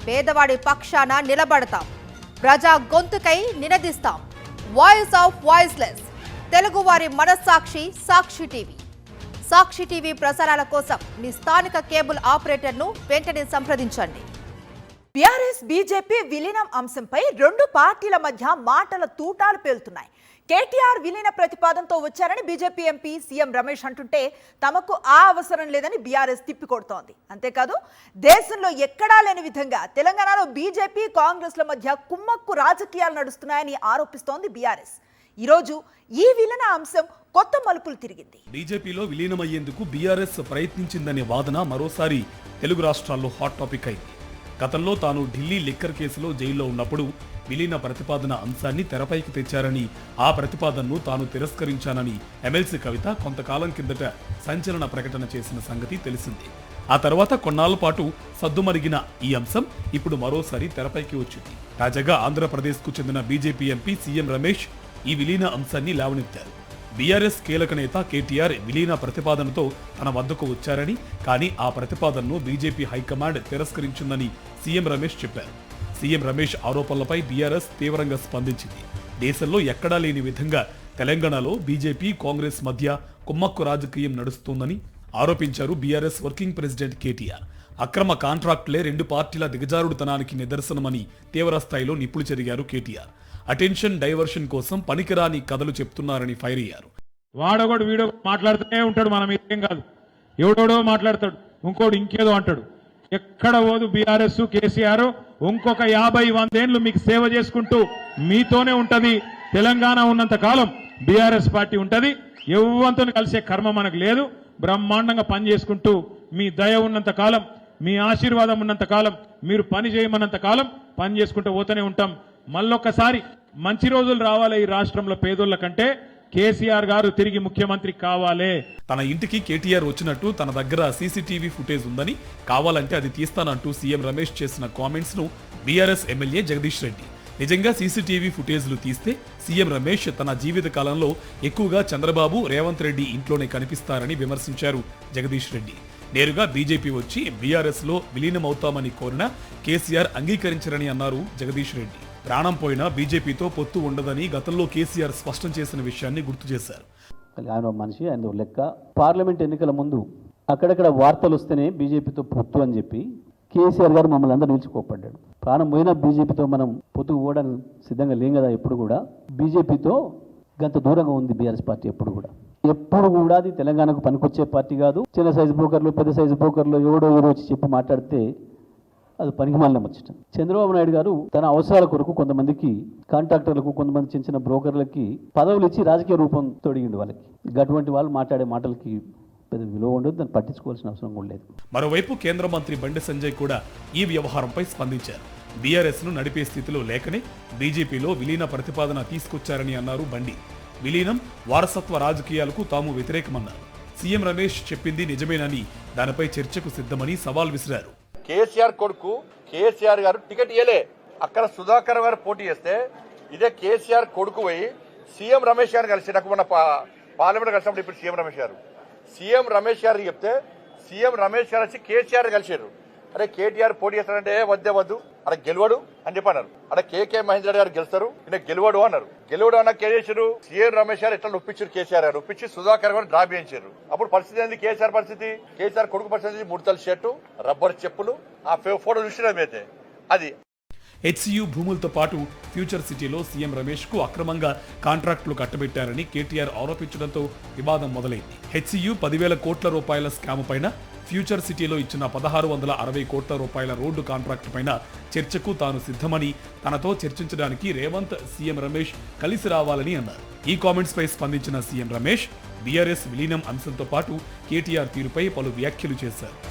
పేదవాడి పక్షాన నిలబడతాం, ప్రజా గొంతుకై నినదిస్తాం. వాయిస్ ఆఫ్ వాయిస్లెస్, తెలుగువారి మనస్సాక్షి సాక్షి టీవీ. సాక్షి టీవీ ప్రసారాల కోసం మీ స్థానిక కేబుల్ ఆపరేటర్ను వెంటనే సంప్రదించండి. బీఆర్ఎస్ బీజేపీ విలీనం అంశంపై రెండు పార్టీల మధ్య మాటల తూటాలు పేలుతున్నాయి. కేటీఆర్ విలీన ప్రతిపాదనతో వచ్చారని బీజేపీ ఎంపీ సీఎం రమేష్ అంటుంటే తమకు ఆ అవసరం లేదని బీఆర్ఎస్ తిప్పికొడుతోంది. అంతేకాదు దేశంలో ఎక్కడా లేని విధంగా తెలంగాణలో బీజేపీ కాంగ్రెస్ల మధ్య కుమ్మక్కు రాజకీయాలు నడుస్తున్నాయని ఆరోపిస్తోంది బీఆర్ఎస్. ఈరోజు ఈ విలీన అంశం కొత్త మలుపులు తిరిగింది. బీజేపీలో విలీనమయ్యేందుకు బీఆర్ఎస్ ప్రయత్నించిందనే వాదన మరోసారి తెలుగు రాష్ట్రాల్లో హాట్ టాపిక్ అయింది. గతంలో తాను ఢిల్లీ లిక్కర్ కేసులో జైల్లో ఉన్నప్పుడు విలీన ప్రతిపాదన అంశాన్ని తెరపైకి తెచ్చారని, ఆ ప్రతిపాదనను తాను తిరస్కరించానని ఎమ్మెల్సీ కవిత కొంతకాలం కిందట సంచలన ప్రకటన చేసిన సంగతి తెలిసిందే. ఆ తర్వాత కొన్నాళ్ల పాటు సద్దుమరిగిన ఈ అంశం ఇప్పుడు మరోసారి తెరపైకి వచ్చింది. తాజాగా ఆంధ్రప్రదేశ్కు చెందిన బీజేపీ ఎంపీ సీఎం రమేష్ ఈ విలీన అంశాన్ని లేవనెత్తారు. బీఆర్ఎస్ కీలక నేత కేటీఆర్ విలీన ప్రతిపాదనతో తన వద్దకు వచ్చారని, కానీ ఆ ప్రతిపాదనను బీజేపీ హైకమాండ్ తిరస్కరించిందని సీఎం రమేష్ చెప్పారు. సీఎం రమేష్ ఆరోపణలపై బీఆర్ఎస్ తీవ్రంగా స్పందించింది. దేశంలో ఎక్కడా లేని విధంగా తెలంగాణలో బీజేపీ కాంగ్రెస్ మధ్య కుమ్మక్కు రాజకీయం నడుస్తోందని ఆరోపించారు బీఆర్ఎస్ వర్కింగ్ ప్రెసిడెంట్ కేటీఆర్. అక్రమ కాంట్రాక్టులే రెండు పార్టీల దిగజారుడుతనానికి నిదర్శనమని తీవ్రస్థాయిలో నిప్పులు చెరిగారు కేటీఆర్. అటెన్షన్ డైవర్షన్ కోసం పనికిరాని కథలు చెప్తున్నారని ఫైర్ అయ్యారు. వాడొకడు వీడో మాట్లాడుతూనే ఉంటాడు, మనం ఏం కాదు, ఎవడోడో మాట్లాడతాడు, ఇంకోడు ఇంకేదో అంటాడు. ఎక్కడ పోదు బీఆర్ఎస్ కేసీఆర్ ఇంకొక 50-100 ఏళ్లు మీకు సేవ చేసుకుంటూ మీతోనే ఉంటది. తెలంగాణ ఉన్నంత కాలం బీఆర్ఎస్ పార్టీ ఉంటది. ఎవరితో కలిసే కర్మ మనకు లేదు. బ్రహ్మాండంగా పని చేసుకుంటూ మీ దయ ఉన్నంత కాలం, మీ ఆశీర్వాదం ఉన్నంత కాలం, మీరు పని చేయమన్నంత కాలం పని చేసుకుంటూ పోతూనే ఉంటాం. మళ్ళొక్కసారి మంచి రోజులు రావాలి ఈ రాష్ట్రంలో పేదోళ్ళ కంటే. కేసీఆర్ గారు తిరిగి ముఖ్యమంత్రి కావాలే. తన ఇంటికి కేటీఆర్ వచ్చినట్టు తన దగ్గర సీసీటీవీ ఫుటేజ్ ఉందని, కావాలంటే అది తీస్తానంటూ సీఎం రమేష్ చేసిన కామెంట్స్ ను బీఆర్ఎస్ ఎమ్మెల్యే జగదీష్ రెడ్డి, నిజంగా సీసీటీవీ ఫుటేజ్లు తీస్తే సీఎం రమేష్ తన జీవిత కాలంలో ఎక్కువగా చంద్రబాబు, రేవంత్ రెడ్డి ఇంట్లోనే కనిపిస్తారని విమర్శించారు జగదీష్ రెడ్డి. నేరుగా బీజేపీ వచ్చి బీఆర్ఎస్ లో విలీనమవుతామని కోరిన కేసీఆర్ అంగీకరించరని అన్నారు జగదీష్ రెడ్డి. ప్రాణం పోయినా బీజేపీతో పొత్తు ఉండదని గతంలో కేసీఆర్ స్పష్టం చేసిన విషయాన్ని గుర్తు చేశారు. ఆయన మనిషి, ఆయన లెక్క. పార్లమెంట్ ఎన్నికల ముందు అక్కడక్కడ వార్తలు వస్తేనే బీజేపీతో పొత్తు అని చెప్పి కేసీఆర్ గారు మమ్మల్ని అందరూ నిలిచి కోప్పడ్డాడు. ప్రాణం పోయినా బీజేపీతో మనం పొత్తుకు పోవడానికి సిద్ధంగా లేం కదా. ఎప్పుడు కూడా బీజేపీతో గంత దూరంగా ఉంది బీఆర్ఎస్ పార్టీ. ఎప్పుడు కూడా అది తెలంగాణకు పనికొచ్చే పార్టీ కాదు. చిన్న సైజు బ్రోకర్లు, పెద్ద సైజు బ్రోకర్లు ఎవడో వచ్చి చెప్పి మాట్లాడితే అది పనికి మాలిన ముచ్చట. చంద్రబాబు నాయుడు గారు తన అవసరాల కొరకు కొంతమందికి కాంట్రాక్టర్లకు, కొంతమంది చిన్న చిన్న బ్రోకర్లకి పదవులు ఇచ్చి రాజకీయ రూపం తొడిగిండు వాళ్ళకి. అటువంటి వాళ్ళు మాట్లాడే మాటలకి పెద్ద విలువ ఉండదు, దాన్ని పట్టించుకోవాల్సిన అవసరం కూడా లేదు. మరోవైపు కేంద్ర మంత్రి బండి సంజయ్ కూడా ఈ వ్యవహారంపై స్పందించారు. బీఆర్ఎస్ ను నడిపే స్థితిలో లేకనే బీజేపీలో విలీన ప్రతిపాదన తీసుకొచ్చారని అన్నారు బండి. విలీనం, వారసత్వ రాజకీయాలకు తాము వ్యతిరేకమన్నారు. సీఎం రమేష్ చెప్పింది నిజమేనని, దానిపై చర్చకు సిద్ధమని సవాల్ విసిరారు. కేసీఆర్ కొడుకు కేసీఆర్ గారు టికెట్ ఇయ్యలే. అక్కడ సుధాకర్ గారు పోటీ చేస్తే ఇదే కేసీఆర్ కొడుకు పోయి సీఎం రమేష్ గారిని కలిసి, నాకు మన పార్లమెంట్ కలిసినప్పుడు ఇప్పుడు సీఎం రమేష్ గారు చెప్తే సీఎం రమేష్ గారు వచ్చి కేసీఆర్ కలిసారు. అరే కేటీఆర్ పోటీ చేస్తారంటే వద్దు అక్కడ గెలవడు అని చెప్పి అన్నారు. అక్కడ కేకే మహేందర్ గారు గెలుస్తారు, ఈయన గెలవడు అన్నారు. గెలవడు అన్న చేశారు సీఎం రమేష్ గారు ఎట్లా ఒప్పించారు కేసీఆర్ గారు, ఒప్పించి సుధాకర్ గారు డ్రా చేయించారు. అప్పుడు పరిస్థితి ఏంది, కేసీఆర్ పరిస్థితి, కేసీఆర్ కొడుకు పరిస్థితి 3 తల షర్టు, రబ్బర్ చెప్పులు, ఆ ఫోటో చూసినమైతే అది. హెచ్సియు భూములతో పాటు ఫ్యూచర్ సిటీలో సీఎం రమేష్ కు అక్రమంగా కాంట్రాక్టులు కట్టబెట్టారని కేటీఆర్ ఆరోపించడంతో వివాదం మొదలైంది. హెచ్సియు 10,000 కోట్ల రూపాయల స్కామ్ పైన, ఫ్యూచర్ సిటీలో ఇచ్చిన 1,660 కోట్ల రూపాయల రోడ్డు కాంట్రాక్టు పైన చర్చకు తాను సిద్ధమని, తనతో చర్చించడానికి రేవంత్, సీఎం రమేష్ కలిసి రావాలని అన్నారు. ఈ కామెంట్స్ పై స్పందించిన సీఎం రమేష్ బీఆర్ఎస్ విలీనం అంశంతో పాటు కేటీఆర్ తీరుపై పలు వ్యాఖ్యలు చేశారు.